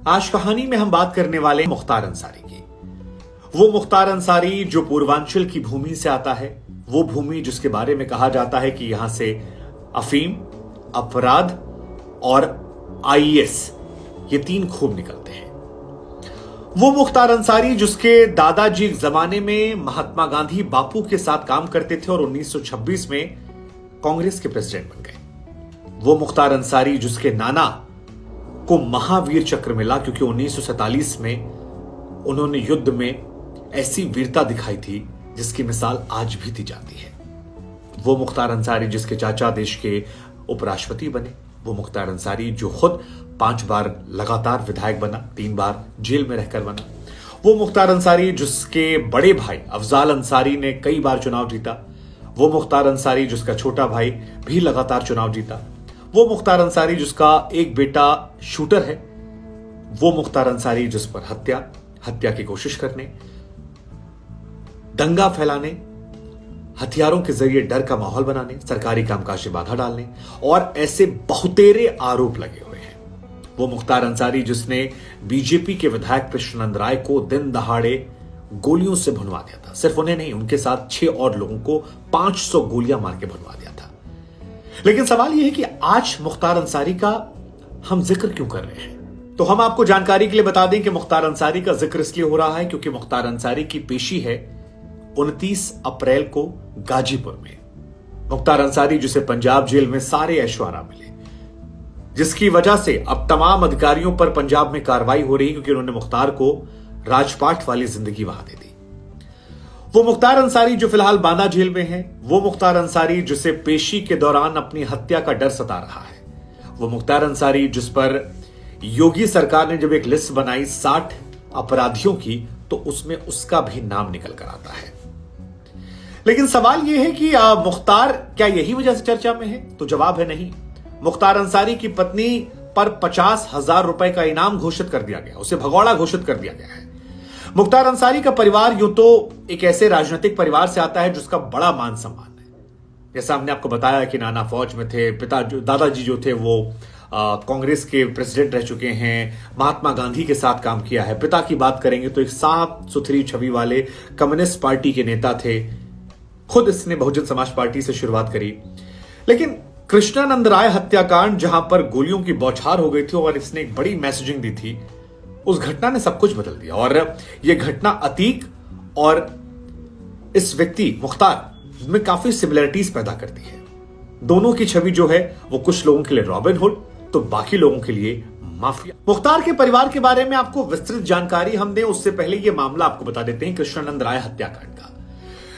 आज कहानी में हम बात करने वाले हैं मुख्तार अंसारी की। वो मुख्तार अंसारी जो पूर्वांचल की भूमि से आता है, वो भूमि जिसके बारे में कहा जाता है कि यहां से अफीम, अपराध और आईएएस ये तीन खूब निकलते हैं। वो मुख्तार अंसारी जिसके दादाजी जमाने में महात्मा गांधी बापू के साथ काम करते थे और 1926 में कांग्रेस के प्रेसिडेंट बन गए। वो मुख्तार अंसारी जिसके नाना को महावीर चक्र मिला क्योंकि 1947 में उन्होंने युद्ध में ऐसी वीरता दिखाई थी जिसकी मिसाल आज भी दी जाती है। वो मुख्तार अंसारी जिसके चाचा देश के उपराष्ट्रपति बने। वो मुख्तार अंसारी जो खुद 5 बार लगातार विधायक बना, 3 बार जेल में रहकर बना। वो मुख्तार अंसारी जिसके बड़े भाई अफजाल अंसारी ने कई बार चुनाव जीता। वो मुख्तार अंसारी जिसका छोटा भाई भी लगातार चुनाव जीता। वो मुख्तार अंसारी जिसका एक बेटा शूटर है। वो मुख्तार अंसारी जिस पर हत्या की कोशिश करने, दंगा फैलाने, हथियारों के जरिए डर का माहौल बनाने, सरकारी कामकाज में बाधा डालने और ऐसे बहुतेरे आरोप लगे हुए हैं। वो मुख्तार अंसारी जिसने बीजेपी के विधायक कृष्णानंद राय को दिन दहाड़े गोलियों से भुनवा दिया था। सिर्फ उन्हें नहीं, उनके साथ 6 और लोगों को 500 गोलियां मार के भुनवा दिया था। लेकिन सवाल यह है कि आज मुख्तार अंसारी का हम जिक्र क्यों कर रहे हैं? तो हम आपको जानकारी के लिए बता दें कि मुख्तार अंसारी का जिक्र इसलिए हो रहा है क्योंकि मुख्तार अंसारी की पेशी है 29 अप्रैल को गाजीपुर में। मुख्तार अंसारी जिसे पंजाब जेल में सारे ऐशो आराम मिले, जिसकी वजह से अब तमाम अधिकारियों पर पंजाब में कार्रवाई हो रही क्योंकि उन्होंने मुख्तार को राजपाट वाली जिंदगी वहां दे दी। वो मुख्तार अंसारी जो फिलहाल बांदा जेल में है। वो मुख्तार अंसारी जिसे पेशी के दौरान अपनी हत्या का डर सता रहा है। वो मुख्तार अंसारी जिस पर योगी सरकार ने जब एक लिस्ट बनाई 60 अपराधियों की तो उसमें उसका भी नाम निकल कर आता है। लेकिन सवाल यह है कि मुख्तार क्या यही वजह से चर्चा में है? तो जवाब है नहीं। मुख्तार अंसारी की पत्नी पर 50,000 रुपए का इनाम घोषित कर दिया गया, उसे भगौड़ा घोषित कर दिया गया है। मुख्तार अंसारी का परिवार यूं तो एक ऐसे राजनीतिक परिवार से आता है जिसका बड़ा मान सम्मान है। जैसा हमने आपको बताया कि नाना फौज में थे, दादाजी जो थे वो कांग्रेस के प्रेसिडेंट रह चुके हैं, महात्मा गांधी के साथ काम किया है। पिता की बात करेंगे तो एक साफ सुथरी छवि वाले कम्युनिस्ट पार्टी के नेता थे। खुद इसने बहुजन समाज पार्टी से शुरुआत करी। लेकिन कृष्णानंद राय हत्याकांड जहां पर गोलियों की बौछार हो गई थी और इसने एक बड़ी मैसेजिंग दी थी, उस घटना ने सब कुछ बदल दिया। और यह घटना अतीक और इस व्यक्ति मुख्तार में काफी सिमिलरिटीज पैदा करती है। दोनों की छवि जो है वो कुछ लोगों के लिए रॉबिन हुड तो बाकी लोगों के लिए माफिया। मुख्तार के परिवार के बारे में आपको विस्तृत जानकारी हम दें उससे पहले यह मामला आपको बता देते हैं कृष्णानंद राय हत्याकांड का।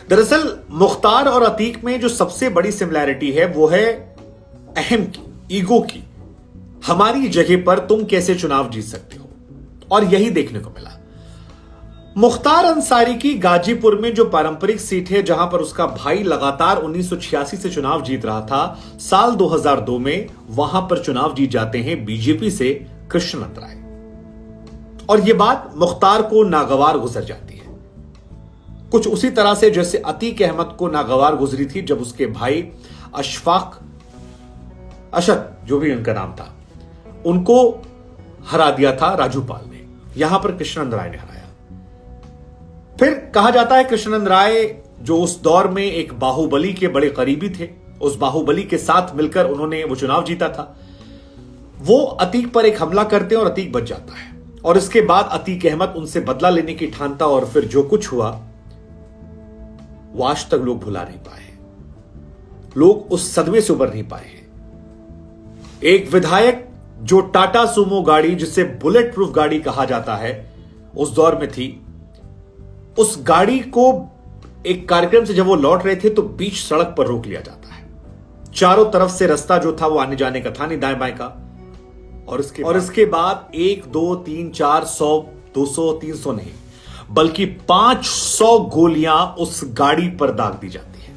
दरअसल मुख्तार और अतीक में जो सबसे बड़ी सिमिलैरिटी है वो है अहम की, ईगो की। हमारी जगह पर तुम कैसे चुनाव जीत सकते हो, और यही देखने को मिला। मुख्तार अंसारी की गाजीपुर में जो पारंपरिक सीट है जहां पर उसका भाई लगातार 1986 से चुनाव जीत रहा था, साल 2002 में वहां पर चुनाव जीत जाते हैं बीजेपी से कृष्णानंद राय। और यह बात मुख्तार को नागवार गुजर जाती है, कुछ उसी तरह से जैसे अतीक अहमद को नागवार गुजरी थी जब उसके भाई अशद जो भी उनका नाम था, उनको हरा दिया था राजूपाल ने। यहां पर कृष्णानंद राय ने हराया। फिर कहा जाता है कृष्णानंद राय जो उस दौर में एक बाहुबली के बड़े करीबी थे, उस बाहुबली के साथ मिलकर उन्होंने वो चुनाव जीता था। वो अतीक पर एक हमला करते हैं और अतीक बच जाता है। और इसके बाद अतीक अहमद उनसे बदला लेने की ठानता और फिर जो कुछ हुआ वो आज तक लोग भुला नहीं पाए। लोग उस सदमे से उबर नहीं पाए हैं। एक विधायक जो टाटा सुमो गाड़ी, जिसे बुलेट प्रूफ गाड़ी कहा जाता है, उस दौर में थी, उस गाड़ी को एक कार्यक्रम से जब वो लौट रहे थे तो बीच सड़क पर रोक लिया जाता है। चारों तरफ से रास्ता जो था वो आने जाने का था नहीं, दाएं बाएं का। और इसके बाद 1 2 3 4 100 200 300 नहीं बल्कि 500 गोलियां उस गाड़ी पर दाग दी जाती है।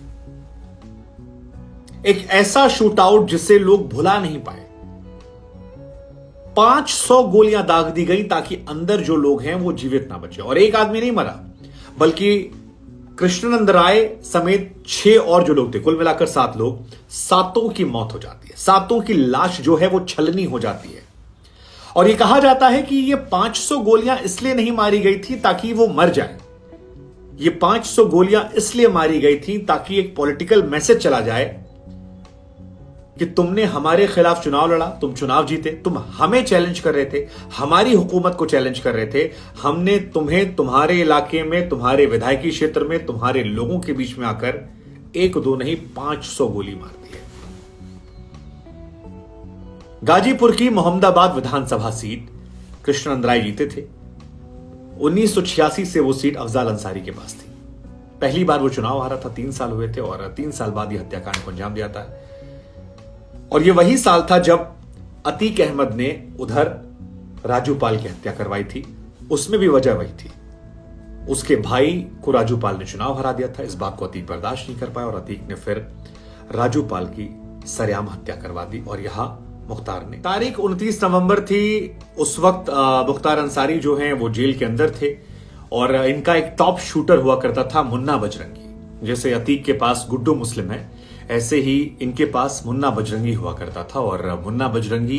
एक ऐसा शूट आउट जिसे लोग भुला नहीं पाए। 500 गोलियां दाग दी गई ताकि अंदर जो लोग हैं वो जीवित ना बचे। और एक आदमी नहीं मरा बल्कि कृष्णानंद राय समेत 6 और जो लोग थे, कुल मिलाकर 7 लोग, 7 की मौत हो जाती है। 7 की लाश जो है वो छलनी हो जाती है। और यह कहा जाता है कि ये 500 गोलियां इसलिए नहीं मारी गई थी ताकि वो मर जाए। ये 500 गोलियां इसलिए मारी गई थी ताकि एक पॉलिटिकल मैसेज चला जाए कि तुमने हमारे खिलाफ चुनाव लड़ा, तुम चुनाव जीते, तुम हमें चैलेंज कर रहे थे, हमारी हुकूमत को चैलेंज कर रहे थे, हमने तुम्हें तुम्हारे इलाके में, तुम्हारे विधायकी क्षेत्र में, तुम्हारे लोगों के बीच में आकर 1-2 नहीं 500 गोली मार दी है। गाजीपुर की मोहम्मदाबाद विधानसभा सीट कृष्ण अंद्राई जीते थे। 1986 से वो सीट अफजाल अंसारी के पास थी। पहली बार वो चुनाव हारा था, 3 साल हुए थे और 3 साल बाद ये हत्याकांड को अंजाम दिया था। और ये वही साल था जब अतीक अहमद ने उधर राजूपाल की हत्या करवाई थी। उसमें भी वजह वही थी, उसके भाई को राजूपाल ने चुनाव हरा दिया था। इस बात को अतीक बर्दाश्त नहीं कर पाया और अतीक ने फिर राजूपाल की सरेआम हत्या करवा दी। और यहां मुख्तार ने, तारीख 29 नवंबर थी, उस वक्त मुख्तार अंसारी जो हैं वो जेल के अंदर थे और इनका एक टॉप शूटर हुआ करता था मुन्ना बजरंगी। जैसे अतीक के पास गुड्डू मुस्लिम है, ऐसे ही इनके पास मुन्ना बजरंगी हुआ करता था और मुन्ना बजरंगी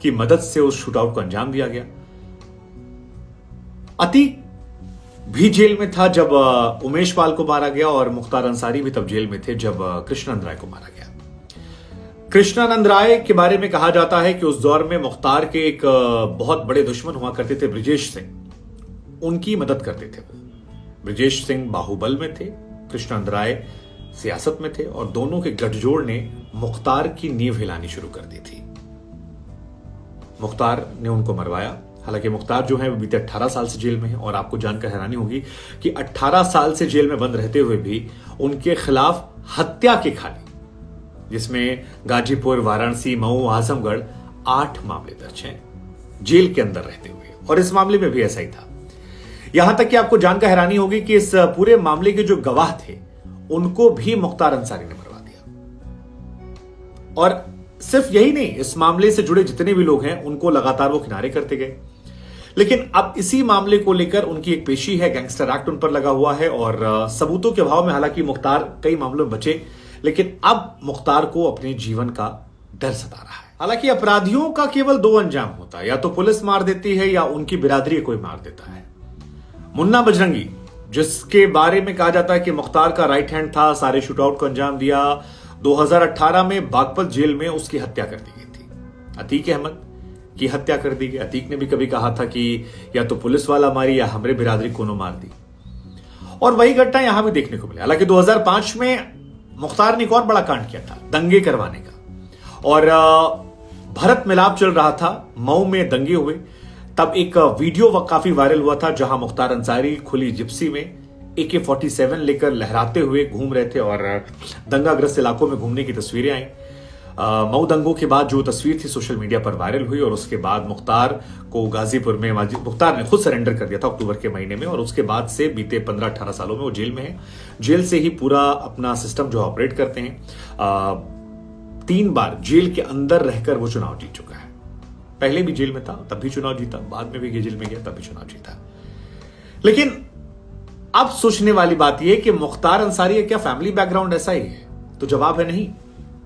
की मदद से उस शूटआउट को अंजाम दिया गया। अतीक भी जेल में था जब उमेश पाल को मारा गया और मुख्तार अंसारी भी तब जेल में थे जब कृष्णानंद राय को मारा गया। कृष्णानंद राय के बारे में कहा जाता है कि उस दौर में मुख्तार के एक बहुत बड़े दुश्मन हुआ करते थे ब्रिजेश सिंह, उनकी मदद करते थे। ब्रिजेश सिंह बाहुबल में थे, कृष्णानंद राय सियासत में थे और दोनों के गठजोड़ ने मुख्तार की नींव हिलानी शुरू कर दी थी। मुख्तार ने उनको मरवाया। हालांकि मुख्तार जो है वो बीते 18 साल से जेल में है और आपको जानकर हैरानी होगी कि 18 साल से जेल में बंद रहते हुए भी उनके खिलाफ हत्या के खाली, जिसमें गाजीपुर, वाराणसी, मऊ, आजमगढ़ 8 मामले दर्ज हैं जेल के अंदर रहते हुए। और इस मामले में भी ऐसा ही था। यहां तक कि आपको जानकर हैरानी होगी कि इस पूरे मामले के जो गवाह थे उनको भी मुख्तार अंसारी ने मरवा दिया। और सिर्फ यही नहीं, इस मामले से जुड़े जितने भी लोग हैं उनको लगातार वो किनारे करते गए। लेकिन अब इसी मामले को लेकर उनकी एक पेशी है, गैंगस्टर एक्ट उन पर लगा हुआ है और सबूतों के अभाव में हालांकि मुख्तार कई मामलों में बचे, लेकिन अब मुख्तार को अपने जीवन का डर सता रहा है। हालांकि अपराधियों का केवल 2 अंजाम होता है, या तो पुलिस मार देती है या उनकी बिरादरी कोई मार देता है। मुन्ना बजरंगी, जिसके बारे में कहा जाता है कि मुख्तार का राइट हैंड था, सारे शूटआउट को अंजाम दिया, 2018 में बागपत जेल में उसकी हत्या कर दी गई थी। अतीक अहमद की हत्या कर दी गई। अतीक ने भी कभी कहा था कि या तो पुलिस वाला मारी या हमरे बिरादरी कोनो मार दी। और वही घटना यहां भी देखने को मिली। हालांकि 2005 में मुख्तार ने एक और बड़ा कांड किया था, दंगे करवाने का। और भरत मिलाप चल रहा था, मऊ में दंगे हुए, तब एक वीडियो काफी वायरल हुआ था जहां मुख्तार अंसारी खुली जिप्सी में AK-47 लेकर लहराते हुए घूम रहे थे और दंगाग्रस्त इलाकों में घूमने की तस्वीरें आई। मऊ दंगों के बाद जो तस्वीर थी सोशल मीडिया पर वायरल हुई और उसके बाद मुख्तार को गाजीपुर में मुख्तार ने खुद सरेंडर कर दिया था अक्टूबर के महीने में। और उसके बाद से बीते 15-18 सालों में वो जेल में है। जेल से ही पूरा अपना सिस्टम जो ऑपरेट करते हैं। 3 बार जेल के अंदर रहकर वो चुनाव जीत चुका है। पहले भी जेल में था, तब भी चुनाव जीता, बाद में भी जेल में गया, तब भी चुनाव जीता। लेकिन अब सोचने वाली बात यह कि मुख्तार अंसारी का क्या फैमिली बैकग्राउंड ऐसा ही है? तो जवाब है नहीं।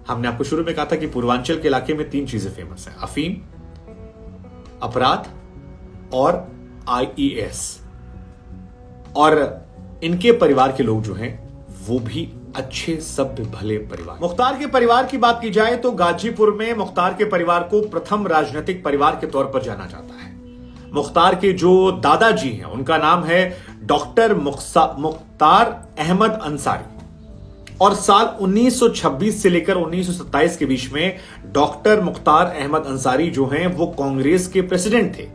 हमने आपको शुरू में कहा था कि पूर्वांचल के इलाके में 3 चीजें फेमस हैं, अफीम, अपराध और IAS। और इनके परिवार के लोग जो हैं वो भी अच्छे सभ्य भले परिवार। मुख्तार के परिवार की बात की जाए तो गाजीपुर में मुख्तार के परिवार को प्रथम राजनीतिक परिवार के तौर पर जाना जाता है। मुख्तार के जो दादाजी हैं उनका नाम है डॉक्टर मुख्तार अहमद अंसारी और साल 1926 से लेकर 1927 के बीच में डॉक्टर मुख्तार अहमद अंसारी जो हैं वो कांग्रेस के प्रेसिडेंट थे।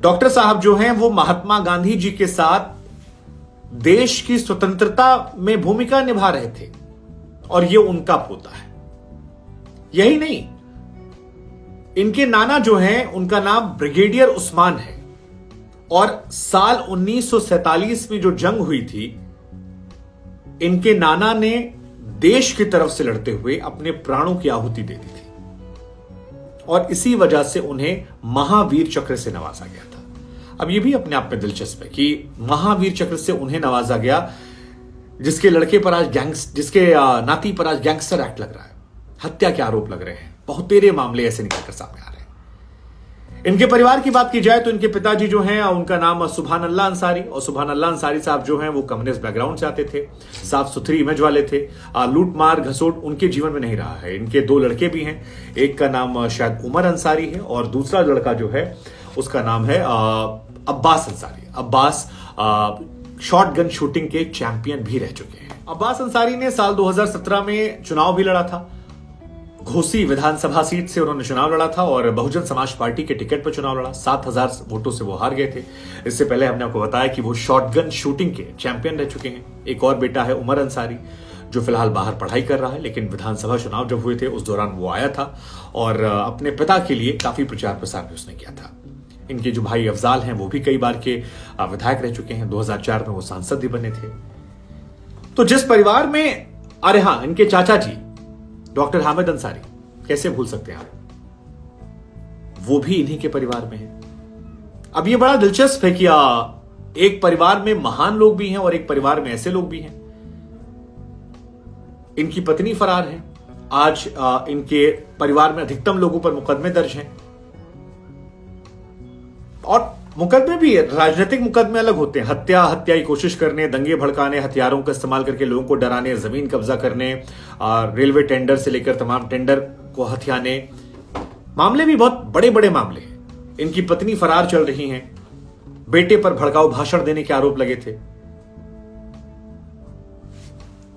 डॉक्टर साहब जो हैं वो महात्मा गांधी जी के साथ देश की स्वतंत्रता में भूमिका निभा रहे थे और ये उनका पोता है। यही नहीं, इनके नाना जो हैं उनका नाम ब्रिगेडियर उस्मान है और साल 1947 में जो जंग हुई थी इनके नाना ने देश की तरफ से लड़ते हुए अपने प्राणों की आहुति दे दी थी और इसी वजह से उन्हें महावीर चक्र से नवाजा गया था। अब यह भी अपने आप में दिलचस्प है कि महावीर चक्र से उन्हें नवाजा गया जिसके लड़के पर आज जिसके नाती पर आज गैंगस्टर एक्ट लग रहा है, हत्या के आरोप लग रहे हैं, बहुतेरे मामले ऐसे निकलकर सामने आ रहे हैं। इनके परिवार की बात की जाए तो इनके पिताजी जो हैं उनका नाम सुभान अल्लाह अंसारी, और सुभान अल्लाह अंसारी साहब जो हैं वो कम्युनिस्ट बैकग्राउंड से आते थे, साफ सुथरी इमेज वाले थे। लूट मार घसोट उनके जीवन में नहीं रहा है। इनके 2 लड़के भी हैं, एक का नाम शायद उमर अंसारी है और दूसरा लड़का जो है उसका नाम है Abbas Ansari. Abbas shot gun shooting के चैंपियन भी रह चुके हैं। अब्बास अंसारी ने साल 2017 में चुनाव भी लड़ा था। घोसी विधानसभा सीट से उन्होंने चुनाव लड़ा था और बहुजन समाज पार्टी के टिकट पर चुनाव लड़ा। 7,000 वोटों से वो हार गए थे। इससे पहले हमने आपको बताया कि वो शॉटगन शूटिंग के चैंपियन रह चुके हैं। एक और बेटा है उमर अंसारी, जो फिलहाल बाहर पढ़ाई कर रहा है, लेकिन विधानसभा चुनाव जब हुए थे उस दौरान वो आया था और अपने पिता के लिए काफी प्रचार प्रसार भी उसने किया था। इनके जो भाई अफजाल हैं वो भी कई बार के विधायक रह चुके हैं। 2004 में वो सांसद भी बने थे। तो जिस परिवार में, अरे हाँ, इनके चाचा जी डॉक्टर हामिद अंसारी, कैसे भूल सकते हैं आप, वो भी इन्हीं के परिवार में है। अब ये बड़ा दिलचस्प है कि एक परिवार में महान लोग भी हैं और एक परिवार में ऐसे लोग भी हैं। इनकी पत्नी फरार है। आज इनके परिवार में अधिकतम लोगों पर मुकदमे दर्ज हैं और मुकदमे भी राजनीतिक मुकदमे अलग होते हैं। हत्या की कोशिश करने, दंगे भड़काने, हथियारों का इस्तेमाल करके लोगों को डराने, जमीन कब्जा करने, रेलवे टेंडर से लेकर तमाम टेंडर को हथियाने, मामले भी बहुत बड़े बड़े मामले हैं। इनकी पत्नी फरार चल रही हैं। बेटे पर भड़काऊ भाषण देने के आरोप लगे थे।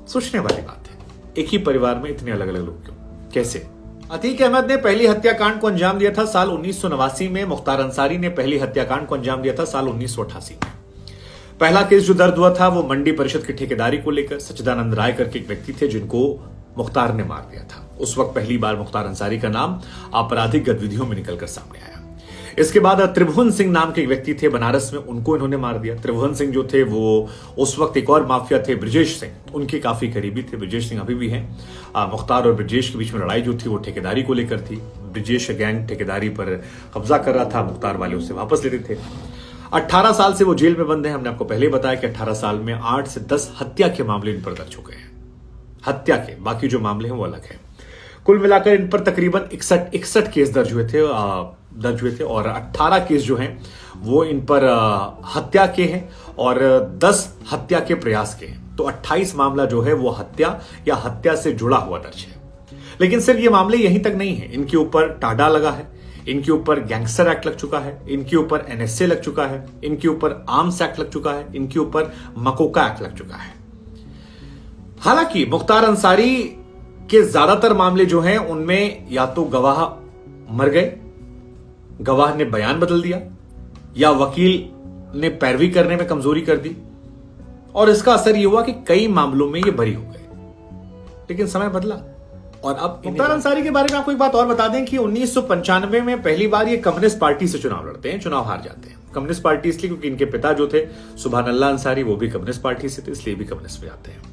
सोचने वाली बात है, एक ही परिवार में इतने अलग अलग लोग क्यों, कैसे? अतीक अहमद ने पहली हत्याकांड को अंजाम दिया था साल 1989 में। मुख्तार अंसारी ने पहली हत्याकांड को अंजाम दिया था साल 1988 में। पहला केस जो दर्ज हुआ था वो मंडी परिषद की ठेकेदारी को लेकर सच्चिदानंद राय करके एक व्यक्ति थे जिनको मुख्तार ने मार दिया था। उस वक्त पहली बार मुख्तार अंसारी का नाम आपराधिक गतिविधियों में निकलकर सामने आया। इसके बाद त्रिभुवन सिंह नाम के एक व्यक्ति थे बनारस में, उनको इन्होंने मार दिया। त्रिभुवन सिंह जो थे वो उस वक्त एक और माफिया थे ब्रिजेश सिंह, उनके काफी करीबी थे। ब्रिजेश सिंह अभी भी हैं। मुख्तार और ब्रिजेश के बीच में लड़ाई जो थी वो ठेकेदारी को लेकर थी। ब्रिजेश गैंग ठेकेदारी पर कब्जा कर रहा था, मुख्तार वाले उससे वापस लेते थे। 18 साल से वो जेल में बंद है। हमने आपको पहले बताया कि 18 साल में 8 से 10 हत्या के मामले इन पर दर्ज हो गए हैं। हत्या के बाकी जो मामले हैं वो अलग है। कुल मिलाकर इन पर तकरीबन 61 केस दर्ज हुए थे और 18 केस जो हैं वो इन पर हत्या के हैं और 10 हत्या के प्रयास के हैं। तो 28 मामला जो है वो हत्या या हत्या से जुड़ा हुआ दर्ज है। लेकिन सिर्फ ये मामले यहीं तक नहीं है। इनके ऊपर टाडा लगा है, इनके ऊपर गैंगस्टर एक्ट लग चुका है, इनके ऊपर NSA लग चुका है, इनके ऊपर आर्म्स एक्ट लग चुका है, इनके ऊपर मकोका एक्ट लग चुका है। हालांकि मुख्तार अंसारी के ज्यादातर मामले जो हैं उनमें या तो गवाह मर गए, गवाह ने बयान बदल दिया, या वकील ने पैरवी करने में कमजोरी कर दी और इसका असर यह हुआ कि कई मामलों में ये बरी हो गए। लेकिन समय बदला और अब मुख्तार अंसारी के बारे में आपको एक बात और बता दें कि 1995 में पहली बार ये कम्युनिस्ट पार्टी से चुनाव लड़ते हैं, चुनाव हार जाते हैं। कम्युनिस्ट पार्टी इसलिए क्योंकि इनके पिता जो थे सुभान अल्लाह अंसारी, वो भी कम्युनिस्ट पार्टी से थे, इसलिए भी कम्युनिस्ट में जाते हैं।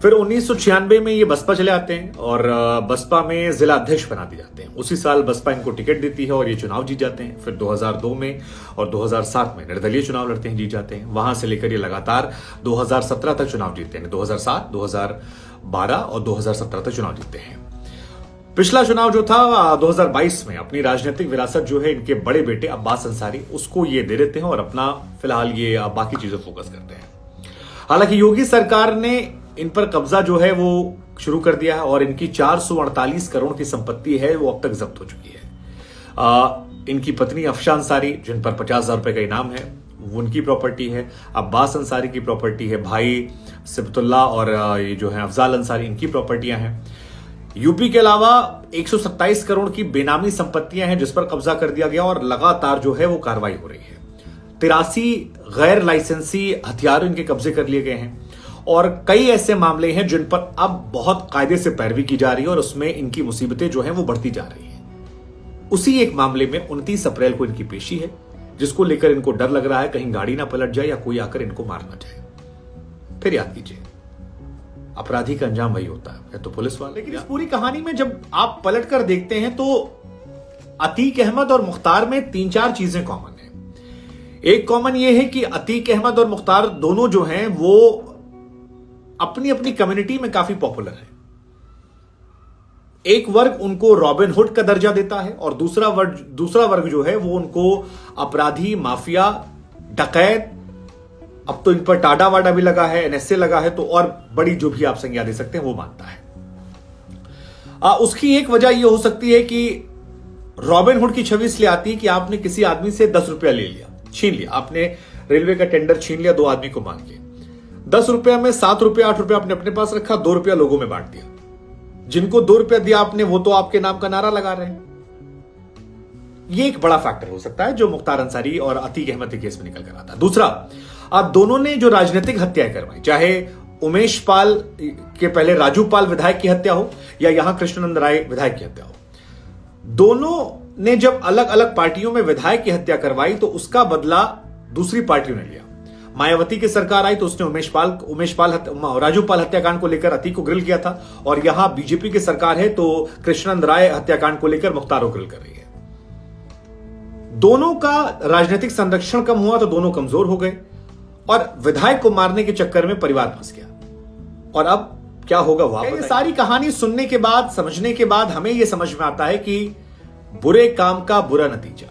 फिर 1996 में ये बसपा चले आते हैं और बसपा में जिला अध्यक्ष बना दिए जाते हैं। उसी साल बसपा इनको टिकट देती है और ये चुनाव जीत जाते हैं। फिर 2002 में और 2007 में निर्दलीय चुनाव लड़ते हैं, जीत जाते हैं। वहां से लेकर ये लगातार 2017 तक चुनाव जीतते हैं। 2007, 2012 और 2017 तक चुनाव जीतते हैं। पिछला चुनाव जो था 2022 में अपनी राजनीतिक विरासत जो है इनके बड़े बेटे अब्बास अंसारी, उसको ये दे देते हैं और अपना फिलहाल ये बाकी चीजें फोकस करते हैं। हालांकि योगी सरकार ने इन पर कब्जा जो है वो शुरू कर दिया है और इनकी 448 करोड़ की संपत्ति है वो अब तक जब्त हो चुकी है। इनकी पत्नी अफशा अंसारी, जिन पर 50,000 रुपए का इनाम है, वो उनकी प्रॉपर्टी है। अब्बास अंसारी की प्रॉपर्टी है। भाई सिबतुल्ला और ये जो है अफजाल अंसारी, इनकी प्रॉपर्टियां हैं। यूपी के अलावा 127 करोड़ की बेनामी संपत्तियां हैं जिस पर कब्जा कर दिया गया और लगातार जो है वो कार्रवाई हो रही है। 83 गैर लाइसेंसी हथियार इनके कब्जे कर लिए गए हैं और कई ऐसे मामले हैं जिन पर अब बहुत कायदे से पैरवी की जा रही है और उसमें इनकी मुसीबतें जो हैं वो बढ़ती जा रही हैं। उसी एक मामले में 29 अप्रैल को इनकी पेशी है, जिसको लेकर इनको डर लग रहा है कहीं गाड़ी ना पलट जाए या कोई आकर इनको मार ना जाए। फिर याद कीजिए, अपराधी का अंजाम वही होता है, या तो पुलिस वाले। लेकिन इस पूरी कहानी में जब आप पलट कर देखते हैं तो अतीक अहमद और मुख्तार में 3-4 चीजें कॉमन है। एक कॉमन ये है कि अतीक अहमद और मुख्तार दोनों जो हैं वो अपनी अपनी कम्युनिटी में काफी पॉपुलर है। एक वर्ग उनको रॉबिन हुड का दर्जा देता है और दूसरा वर्ग जो है वो उनको अपराधी, माफिया, डकैत, अब तो इन पर टाडा वाडा भी लगा है, एनएसए लगा है, तो और बड़ी जो भी आप संज्ञा दे सकते हैं वो मानता है। उसकी एक वजह यह हो सकती है कि रॉबिन हुड की छवि इसलिए आती है कि आपने किसी आदमी से 10 रुपया ले लिया, छीन लिया, आपने रेलवे का टेंडर छीन लिया 2 आदमी को मांग के, 10 रुपया में 7 रुपया 8 रुपया आपने अपने पास रखा, 2 रुपया लोगों में बांट दिया। जिनको 2 रुपया दिया आपने वो तो आपके नाम का नारा लगा रहे हैं। ये एक बड़ा फैक्टर हो सकता है जो मुख्तार अंसारी और अतीक अहमद के केस में निकल कर आता है। दूसरा, आप दोनों ने जो राजनीतिक हत्याएं करवाई, चाहे उमेश पाल के पहले राजू पाल विधायक की हत्या हो या यहां कृष्णानंद राय विधायक की हत्या हो, दोनों ने जब अलग अलग पार्टियों में विधायक की हत्या करवाई तो उसका बदला दूसरी पार्टियों ने लिया। मायावती की सरकार आई तो उसने राजू पाल हत्याकांड को लेकर अतीक को ग्रिल किया था, और यहां बीजेपी की सरकार है तो कृष्णानंद राय हत्याकांड को लेकर मुख्तार को ग्रिल कर रही है। दोनों का राजनीतिक संरक्षण कम हुआ तो दोनों कमजोर हो गए और विधायक को मारने के चक्कर में परिवार फंस गया। और अब क्या होगा वह ये सारी कहानी सुनने के बाद, समझने के बाद हमें यह समझ में आता है कि बुरे काम का बुरा नतीजा।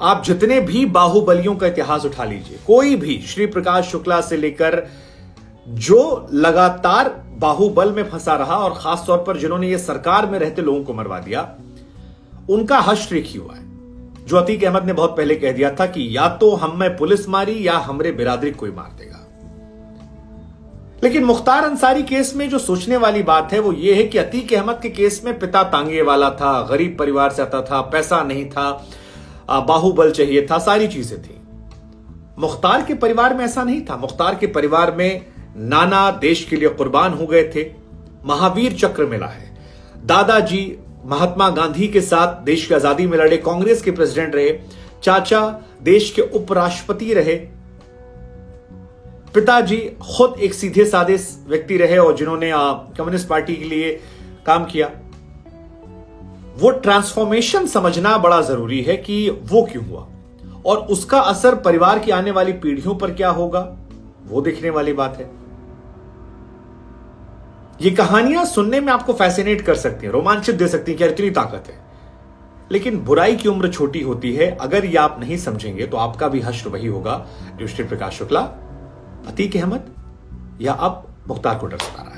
आप जितने भी बाहुबलियों का इतिहास उठा लीजिए, कोई भी, श्री प्रकाश शुक्ला से लेकर जो लगातार बाहुबल में फंसा रहा और खासतौर पर जिन्होंने ये सरकार में रहते लोगों को मरवा दिया, उनका हश्र एक ही हुआ है जो अतीक अहमद ने बहुत पहले कह दिया था कि या तो हम में पुलिस मारी या हमरे बिरादरी कोई मार देगा। लेकिन मुख्तार अंसारी केस में जो सोचने वाली बात है वो ये है कि अतीक अहमद के केस में पिता तांगे वाला था, गरीब परिवार से आता था, पैसा नहीं था, बाहुबल चाहिए था, सारी चीजें थी। मुख्तार के परिवार में ऐसा नहीं था। मुख्तार के परिवार में नाना देश के लिए कुर्बान हो गए थे, महावीर चक्र मिला है, दादाजी महात्मा गांधी के साथ देश की आजादी में लड़े, कांग्रेस के प्रेसिडेंट रहे, चाचा देश के उपराष्ट्रपति रहे, पिताजी खुद एक सीधे साधे व्यक्ति रहे और जिन्होंने कम्युनिस्ट पार्टी के लिए काम किया। वो ट्रांसफॉर्मेशन समझना बड़ा जरूरी है कि वो क्यों हुआ और उसका असर परिवार की आने वाली पीढ़ियों पर क्या होगा, वो देखने वाली बात है। ये कहानियां सुनने में आपको फैसिनेट कर सकती हैं, रोमांचित दे सकती हैं कि इतनी ताकत है, लेकिन बुराई की उम्र छोटी होती है। अगर ये आप नहीं समझेंगे तो आपका भी हश्र वही होगा जो श्री प्रकाश शुक्ला, अतीक अहमद या अब मुख्तार को डर सता रहा है।